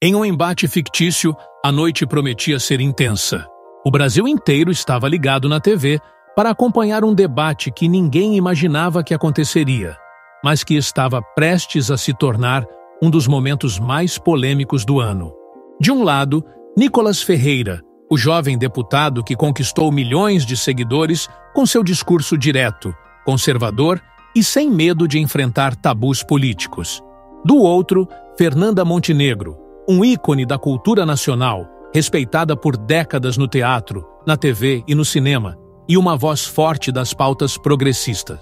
Em um embate fictício, a noite prometia ser intensa. O Brasil inteiro estava ligado na TV para acompanhar um debate que ninguém imaginava que aconteceria, mas que estava prestes a se tornar um dos momentos mais polêmicos do ano. De um lado, Nicolas Ferreira, o jovem deputado que conquistou milhões de seguidores com seu discurso direto, conservador e sem medo de enfrentar tabus políticos. Do outro, Fernanda Montenegro, um ícone da cultura nacional, respeitada por décadas no teatro, na TV e no cinema, e uma voz forte das pautas progressistas.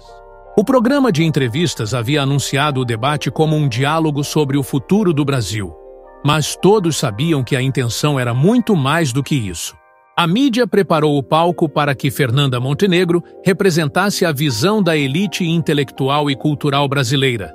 O programa de entrevistas havia anunciado o debate como um diálogo sobre o futuro do Brasil, mas todos sabiam que a intenção era muito mais do que isso. A mídia preparou o palco para que Fernanda Montenegro representasse a visão da elite intelectual e cultural brasileira,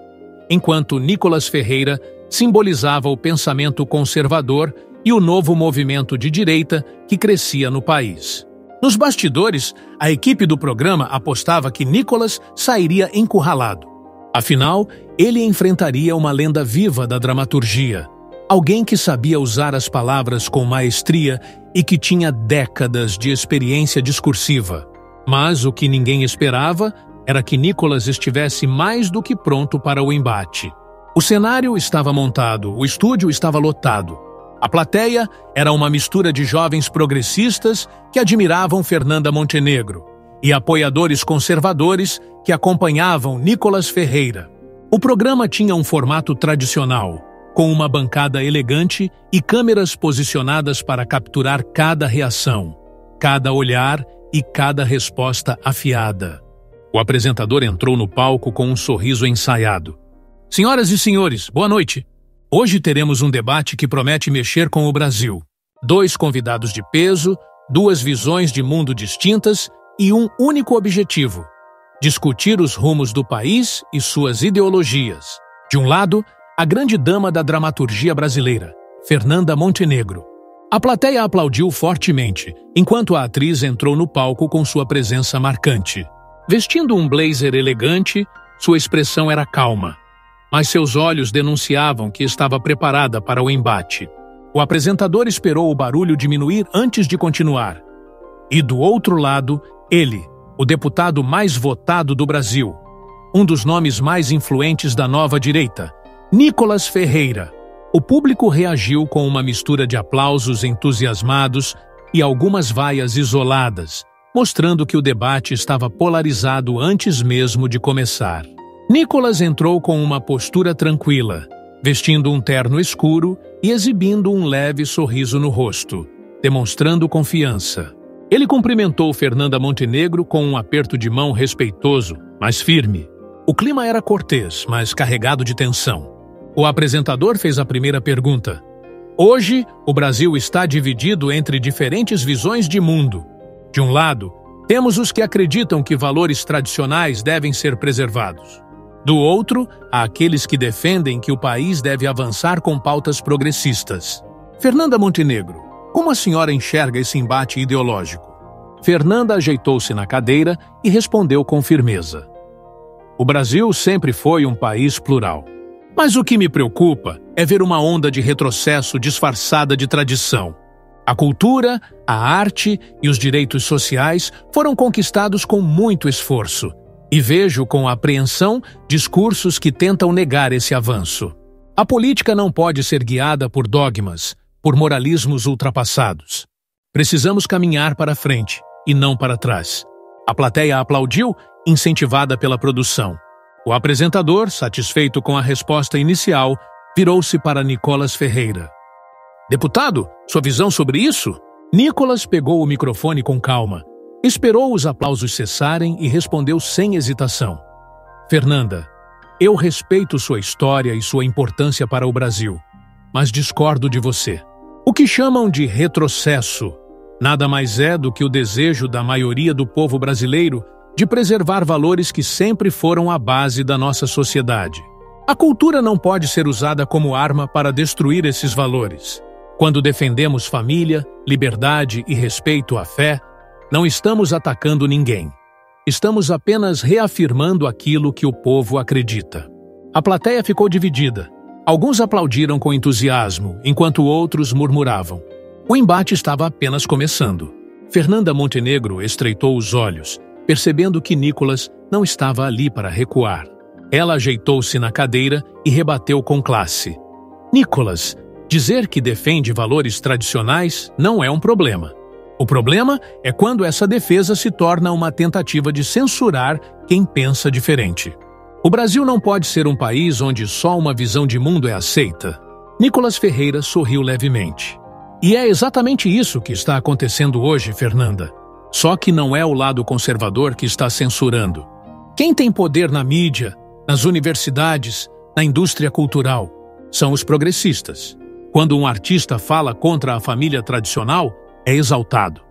enquanto Nicolas Ferreira simbolizava o pensamento conservador e o novo movimento de direita que crescia no país. Nos bastidores, a equipe do programa apostava que Nicolas sairia encurralado. Afinal, ele enfrentaria uma lenda viva da dramaturgia, alguém que sabia usar as palavras com maestria e que tinha décadas de experiência discursiva. Mas o que ninguém esperava era que Nicolas estivesse mais do que pronto para o embate. O cenário estava montado, o estúdio estava lotado. A plateia era uma mistura de jovens progressistas que admiravam Fernanda Montenegro e apoiadores conservadores que acompanhavam Nicolas Ferreira. O programa tinha um formato tradicional, com uma bancada elegante e câmeras posicionadas para capturar cada reação, cada olhar e cada resposta afiada. O apresentador entrou no palco com um sorriso ensaiado. Senhoras e senhores, boa noite. Hoje teremos um debate que promete mexer com o Brasil. 2 convidados de peso, 2 visões de mundo distintas e um único objetivo: discutir os rumos do país e suas ideologias. De um lado, a grande dama da dramaturgia brasileira, Fernanda Montenegro. A plateia aplaudiu fortemente, enquanto a atriz entrou no palco com sua presença marcante. Vestindo um blazer elegante, sua expressão era calma, mas seus olhos denunciavam que estava preparada para o embate. O apresentador esperou o barulho diminuir antes de continuar. E do outro lado, ele, o deputado mais votado do Brasil, um dos nomes mais influentes da nova direita, Nicolas Ferreira. O público reagiu com uma mistura de aplausos entusiasmados e algumas vaias isoladas, mostrando que o debate estava polarizado antes mesmo de começar. Nicolas entrou com uma postura tranquila, vestindo um terno escuro e exibindo um leve sorriso no rosto, demonstrando confiança. Ele cumprimentou Fernanda Montenegro com um aperto de mão respeitoso, mas firme. O clima era cortês, mas carregado de tensão. O apresentador fez a primeira pergunta. Hoje, o Brasil está dividido entre diferentes visões de mundo. De um lado, temos os que acreditam que valores tradicionais devem ser preservados. Do outro, há aqueles que defendem que o país deve avançar com pautas progressistas. Fernanda Montenegro, como a senhora enxerga esse embate ideológico? Fernanda ajeitou-se na cadeira e respondeu com firmeza. O Brasil sempre foi um país plural. Mas o que me preocupa é ver uma onda de retrocesso disfarçada de tradição. A cultura, a arte e os direitos sociais foram conquistados com muito esforço. E vejo com apreensão discursos que tentam negar esse avanço. A política não pode ser guiada por dogmas, por moralismos ultrapassados. Precisamos caminhar para frente e não para trás. A plateia aplaudiu, incentivada pela produção. O apresentador, satisfeito com a resposta inicial, virou-se para Nicolas Ferreira. Deputado, sua visão sobre isso? Nicolas pegou o microfone com calma. Esperou os aplausos cessarem e respondeu sem hesitação. Fernanda, eu respeito sua história e sua importância para o Brasil, mas discordo de você. O que chamam de retrocesso nada mais é do que o desejo da maioria do povo brasileiro de preservar valores que sempre foram a base da nossa sociedade. A cultura não pode ser usada como arma para destruir esses valores. Quando defendemos família, liberdade e respeito à fé, não estamos atacando ninguém. Estamos apenas reafirmando aquilo que o povo acredita. A plateia ficou dividida. Alguns aplaudiram com entusiasmo, enquanto outros murmuravam. O embate estava apenas começando. Fernanda Montenegro estreitou os olhos, percebendo que Nicolas não estava ali para recuar. Ela ajeitou-se na cadeira e rebateu com classe. Nicolas, dizer que defende valores tradicionais não é um problema. O problema é quando essa defesa se torna uma tentativa de censurar quem pensa diferente. O Brasil não pode ser um país onde só uma visão de mundo é aceita. Nicolas Ferreira sorriu levemente. E é exatamente isso que está acontecendo hoje, Fernanda. Só que não é o lado conservador que está censurando. Quem tem poder na mídia, nas universidades, na indústria cultural, são os progressistas. Quando um artista fala contra a família tradicional, é exaltado.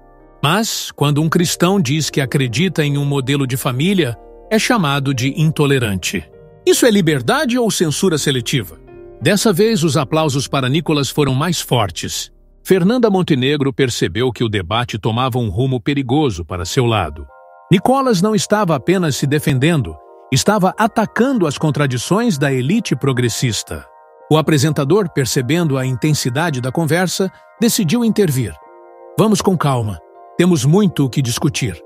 Mas, quando um cristão diz que acredita em um modelo de família, é chamado de intolerante. Isso é liberdade ou censura seletiva? Dessa vez, os aplausos para Nicolas foram mais fortes. Fernanda Montenegro percebeu que o debate tomava um rumo perigoso para seu lado. Nicolas não estava apenas se defendendo, estava atacando as contradições da elite progressista. O apresentador, percebendo a intensidade da conversa, decidiu intervir. Vamos com calma. Temos muito o que discutir.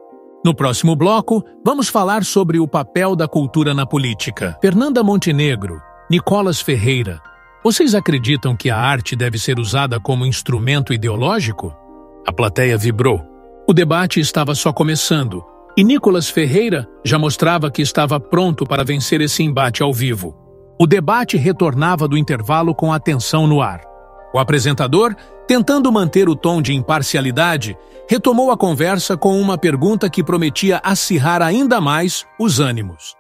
No próximo bloco, vamos falar sobre o papel da cultura na política. Fernanda Montenegro, Nicolas Ferreira, vocês acreditam que a arte deve ser usada como instrumento ideológico? A plateia vibrou. O debate estava só começando, e Nicolas Ferreira já mostrava que estava pronto para vencer esse embate ao vivo. O debate retornava do intervalo com a tensão no ar. O apresentador, tentando manter o tom de imparcialidade, retomou a conversa com uma pergunta que prometia acirrar ainda mais os ânimos.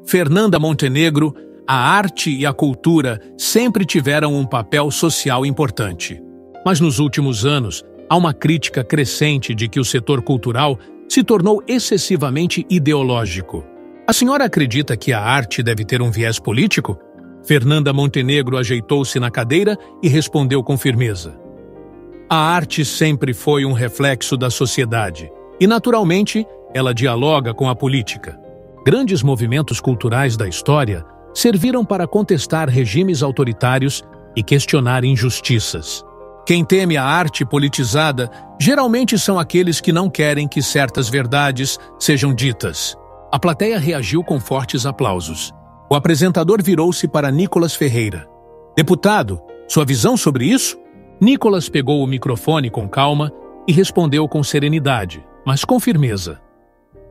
Fernanda Montenegro, a arte e a cultura sempre tiveram um papel social importante. Mas nos últimos anos, há uma crítica crescente de que o setor cultural se tornou excessivamente ideológico. A senhora acredita que a arte deve ter um viés político? Fernanda Montenegro ajeitou-se na cadeira e respondeu com firmeza. A arte sempre foi um reflexo da sociedade e, naturalmente, ela dialoga com a política. Grandes movimentos culturais da história serviram para contestar regimes autoritários e questionar injustiças. Quem teme a arte politizada geralmente são aqueles que não querem que certas verdades sejam ditas. A plateia reagiu com fortes aplausos. O apresentador virou-se para Nicolas Ferreira. Deputado, sua visão sobre isso? Nicolas pegou o microfone com calma e respondeu com serenidade, mas com firmeza.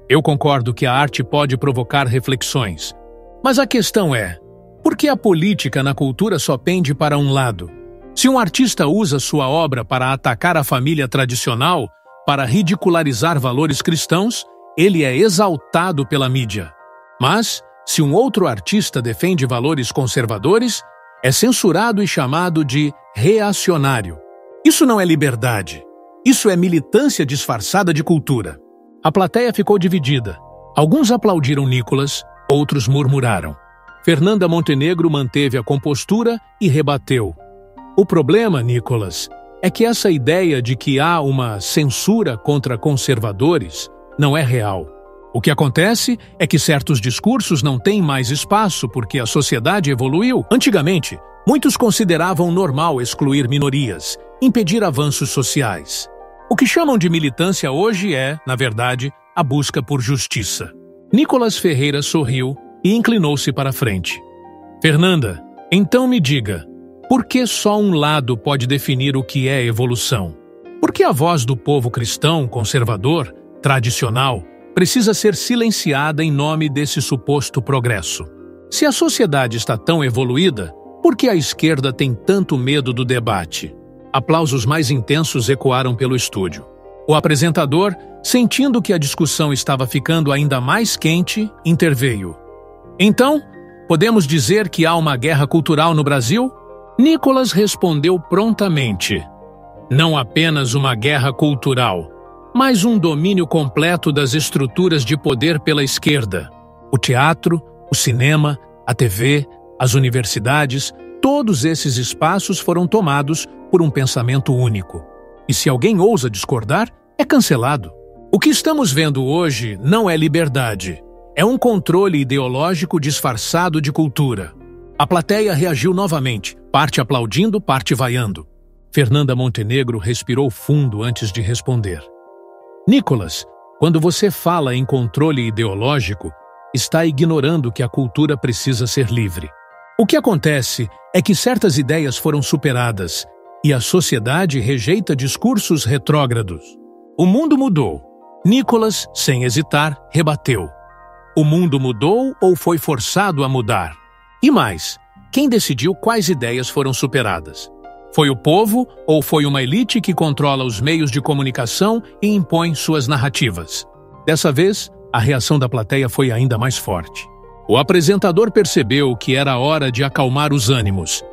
Eu concordo que a arte pode provocar reflexões. Mas a questão é, por que a política na cultura só pende para um lado? Se um artista usa sua obra para atacar a família tradicional, para ridicularizar valores cristãos, ele é exaltado pela mídia. Mas, se um outro artista defende valores conservadores, é censurado e chamado de reacionário. Isso não é liberdade. Isso é militância disfarçada de cultura. A plateia ficou dividida. Alguns aplaudiram Nicolas, outros murmuraram. Fernanda Montenegro manteve a compostura e rebateu. O problema, Nicolas, é que essa ideia de que há uma censura contra conservadores não é real. O que acontece é que certos discursos não têm mais espaço porque a sociedade evoluiu. Antigamente, muitos consideravam normal excluir minorias, impedir avanços sociais. O que chamam de militância hoje é, na verdade, a busca por justiça. Nicolas Ferreira sorriu e inclinou-se para a frente. Fernanda, então me diga, por que só um lado pode definir o que é evolução? Por que a voz do povo cristão, conservador, tradicional, precisa ser silenciada em nome desse suposto progresso? Se a sociedade está tão evoluída, por que a esquerda tem tanto medo do debate? Aplausos mais intensos ecoaram pelo estúdio. O apresentador, sentindo que a discussão estava ficando ainda mais quente, interveio. Então, podemos dizer que há uma guerra cultural no Brasil? Nicolas respondeu prontamente. Não apenas uma guerra cultural, mas um domínio completo das estruturas de poder pela esquerda. O teatro, o cinema, a TV, as universidades, todos esses espaços foram tomados por um pensamento único. E se alguém ousa discordar, é cancelado. O que estamos vendo hoje não é liberdade. É um controle ideológico disfarçado de cultura. A plateia reagiu novamente, parte aplaudindo, parte vaiando. Fernanda Montenegro respirou fundo antes de responder. Nicolas, quando você fala em controle ideológico, está ignorando que a cultura precisa ser livre. O que acontece é que certas ideias foram superadas e a sociedade rejeita discursos retrógrados. O mundo mudou. Nicolas, sem hesitar, rebateu. O mundo mudou ou foi forçado a mudar? E mais, quem decidiu quais ideias foram superadas? Foi o povo ou foi uma elite que controla os meios de comunicação e impõe suas narrativas? Dessa vez, a reação da plateia foi ainda mais forte. O apresentador percebeu que era hora de acalmar os ânimos.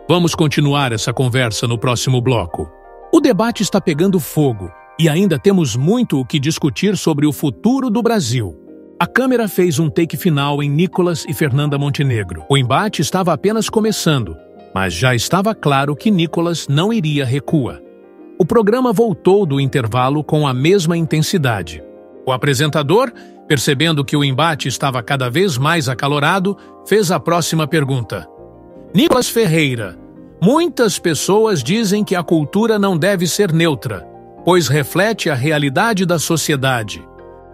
Vamos continuar essa conversa no próximo bloco. O debate está pegando fogo e ainda temos muito o que discutir sobre o futuro do Brasil. A câmera fez um take final em Nicolas e Fernanda Montenegro. O embate estava apenas começando, mas já estava claro que Nicolas não iria recuar. O programa voltou do intervalo com a mesma intensidade. O apresentador, percebendo que o embate estava cada vez mais acalorado, fez a próxima pergunta. Nicolas Ferreira, muitas pessoas dizem que a cultura não deve ser neutra, pois reflete a realidade da sociedade.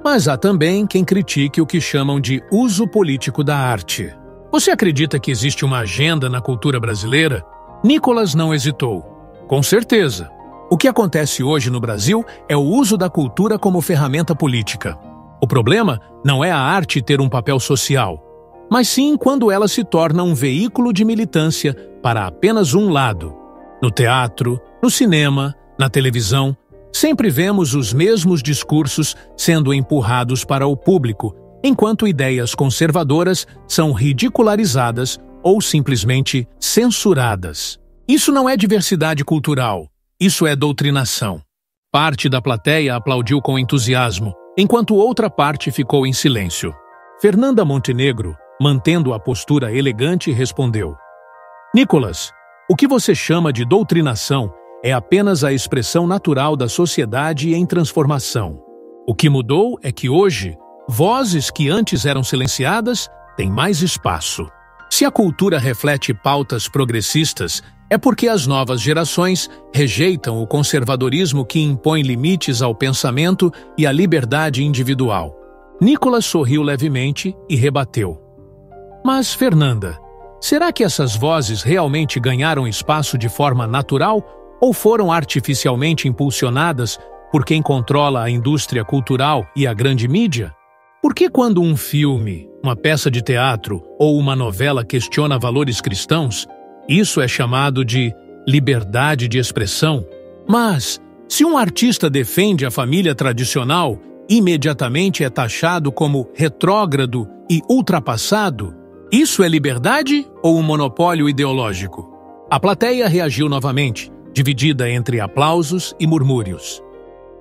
Mas há também quem critique o que chamam de uso político da arte. Você acredita que existe uma agenda na cultura brasileira? Nicolas não hesitou. Com certeza. O que acontece hoje no Brasil é o uso da cultura como ferramenta política. O problema não é a arte ter um papel social, mas sim quando ela se torna um veículo de militância para apenas um lado. No teatro, no cinema, na televisão, sempre vemos os mesmos discursos sendo empurrados para o público, enquanto ideias conservadoras são ridicularizadas ou simplesmente censuradas. Isso não é diversidade cultural, isso é doutrinação. Parte da plateia aplaudiu com entusiasmo, enquanto outra parte ficou em silêncio. Fernanda Montenegro, mantendo a postura elegante, respondeu: Nicolas, o que você chama de doutrinação é apenas a expressão natural da sociedade em transformação. O que mudou é que hoje, vozes que antes eram silenciadas têm mais espaço. Se a cultura reflete pautas progressistas, é porque as novas gerações rejeitam o conservadorismo que impõe limites ao pensamento e à liberdade individual. Nicolas sorriu levemente e rebateu. Mas, Fernanda, será que essas vozes realmente ganharam espaço de forma natural ou foram artificialmente impulsionadas por quem controla a indústria cultural e a grande mídia? Por que quando um filme, uma peça de teatro ou uma novela questiona valores cristãos, isso é chamado de liberdade de expressão? Mas, se um artista defende a família tradicional, imediatamente é taxado como retrógrado e ultrapassado? Isso é liberdade ou um monopólio ideológico? A plateia reagiu novamente, dividida entre aplausos e murmúrios.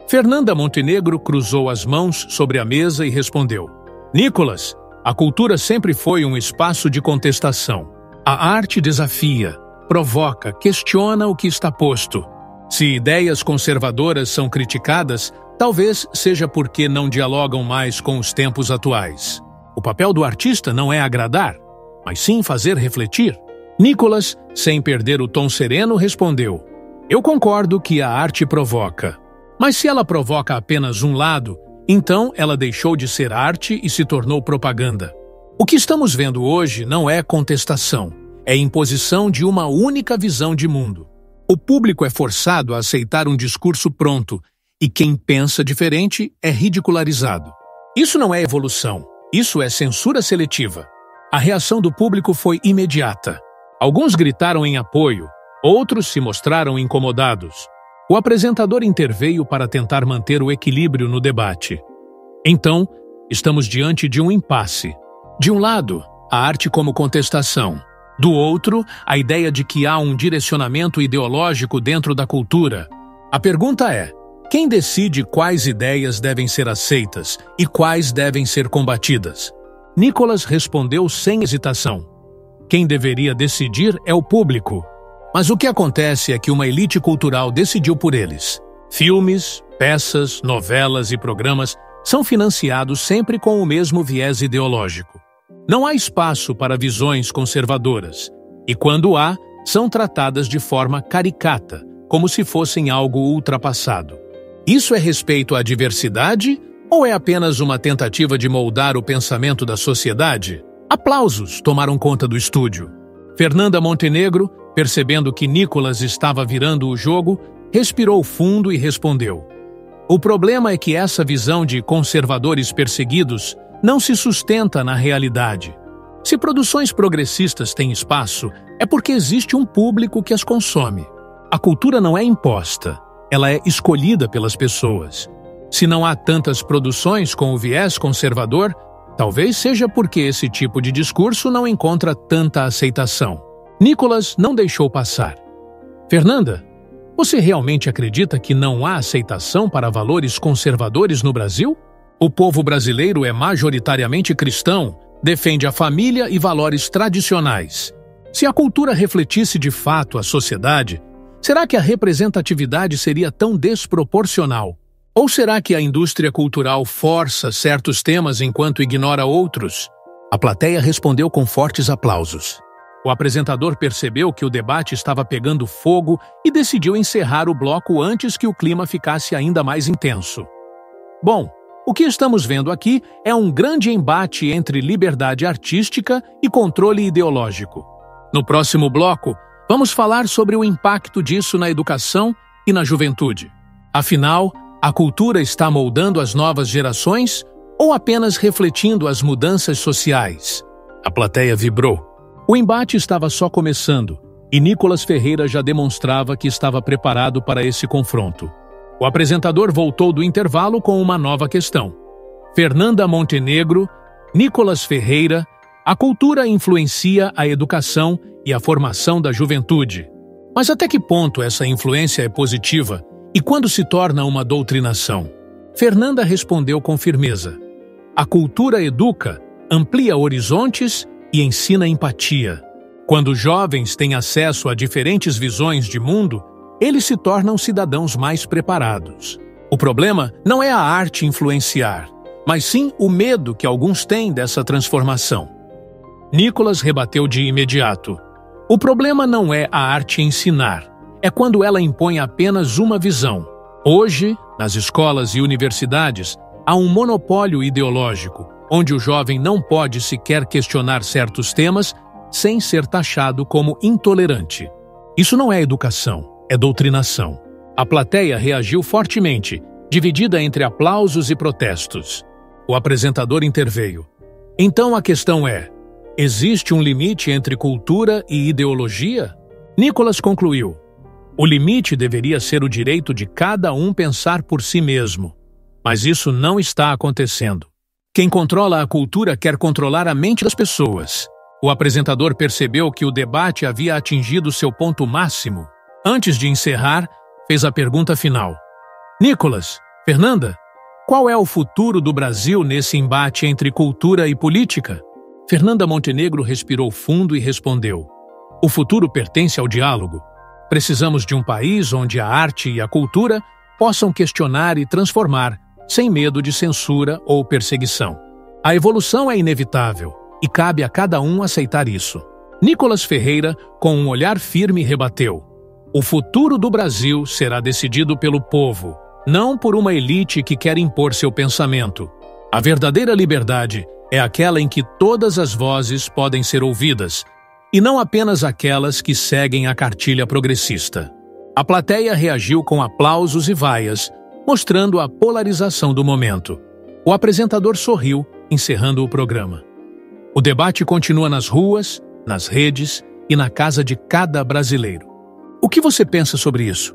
Fernanda Montenegro cruzou as mãos sobre a mesa e respondeu: Nicolas, a cultura sempre foi um espaço de contestação. A arte desafia, provoca, questiona o que está posto. Se ideias conservadoras são criticadas, talvez seja porque não dialogam mais com os tempos atuais. O papel do artista não é agradar, mas sim fazer refletir. Nicolas, sem perder o tom sereno, respondeu: Eu concordo que a arte provoca. Mas se ela provoca apenas um lado, então ela deixou de ser arte e se tornou propaganda. O que estamos vendo hoje não é contestação, é imposição de uma única visão de mundo. O público é forçado a aceitar um discurso pronto, e quem pensa diferente é ridicularizado. Isso não é evolução, isso é censura seletiva. A reação do público foi imediata. Alguns gritaram em apoio, outros se mostraram incomodados. O apresentador interveio para tentar manter o equilíbrio no debate. Então, estamos diante de um impasse. De um lado, a arte como contestação. Do outro, a ideia de que há um direcionamento ideológico dentro da cultura. A pergunta é: quem decide quais ideias devem ser aceitas e quais devem ser combatidas? Nicolas respondeu sem hesitação: quem deveria decidir é o público. Mas o que acontece é que uma elite cultural decidiu por eles. Filmes, peças, novelas e programas são financiados sempre com o mesmo viés ideológico. Não há espaço para visões conservadoras, e quando há, são tratadas de forma caricata, como se fossem algo ultrapassado. Isso é respeito à diversidade ou é apenas uma tentativa de moldar o pensamento da sociedade? Aplausos tomaram conta do estúdio. Fernanda Montenegro, percebendo que Nicolas estava virando o jogo, respirou fundo e respondeu: "O problema é que essa visão de conservadores perseguidos não se sustenta na realidade. Se produções progressistas têm espaço, é porque existe um público que as consome. A cultura não é imposta, ela é escolhida pelas pessoas. Se não há tantas produções com o viés conservador, talvez seja porque esse tipo de discurso não encontra tanta aceitação." Nicolas não deixou passar. "Fernanda, você realmente acredita que não há aceitação para valores conservadores no Brasil? O povo brasileiro é majoritariamente cristão, defende a família e valores tradicionais. Se a cultura refletisse de fato a sociedade, será que a representatividade seria tão desproporcional? Ou será que a indústria cultural força certos temas enquanto ignora outros?" A plateia respondeu com fortes aplausos. O apresentador percebeu que o debate estava pegando fogo e decidiu encerrar o bloco antes que o clima ficasse ainda mais intenso. Bom, o que estamos vendo aqui é um grande embate entre liberdade artística e controle ideológico. No próximo bloco, vamos falar sobre o impacto disso na educação e na juventude. Afinal, a cultura está moldando as novas gerações ou apenas refletindo as mudanças sociais? A plateia vibrou. O embate estava só começando e Nicolas Ferreira já demonstrava que estava preparado para esse confronto. O apresentador voltou do intervalo com uma nova questão. Fernanda Montenegro, Nicolas Ferreira, a cultura influencia a educação e a formação da juventude. Mas até que ponto essa influência é positiva e quando se torna uma doutrinação? Fernanda respondeu com firmeza: "A cultura educa, amplia horizontes e ensina empatia. Quando jovens têm acesso a diferentes visões de mundo, eles se tornam cidadãos mais preparados. O problema não é a arte influenciar, mas sim o medo que alguns têm dessa transformação." Nicolas rebateu de imediato: "O problema não é a arte ensinar, é quando ela impõe apenas uma visão. Hoje, nas escolas e universidades, há um monopólio ideológico, onde o jovem não pode sequer questionar certos temas sem ser taxado como intolerante. Isso não é educação, é doutrinação." A plateia reagiu fortemente, dividida entre aplausos e protestos. O apresentador interveio: "Então a questão é: existe um limite entre cultura e ideologia?" Nicolas concluiu: "O limite deveria ser o direito de cada um pensar por si mesmo. Mas isso não está acontecendo. Quem controla a cultura quer controlar a mente das pessoas." O apresentador percebeu que o debate havia atingido seu ponto máximo. Antes de encerrar, fez a pergunta final: "Nicolas, Fernanda, qual é o futuro do Brasil nesse embate entre cultura e política?" Fernanda Montenegro respirou fundo e respondeu: "O futuro pertence ao diálogo. Precisamos de um país onde a arte e a cultura possam questionar e transformar, sem medo de censura ou perseguição. A evolução é inevitável e cabe a cada um aceitar isso." Nicolas Ferreira, com um olhar firme, rebateu: "O futuro do Brasil será decidido pelo povo, não por uma elite que quer impor seu pensamento. A verdadeira liberdade é aquela em que todas as vozes podem ser ouvidas, e não apenas aquelas que seguem a cartilha progressista." A plateia reagiu com aplausos e vaias, mostrando a polarização do momento. O apresentador sorriu, encerrando o programa. O debate continua nas ruas, nas redes e na casa de cada brasileiro. O que você pensa sobre isso?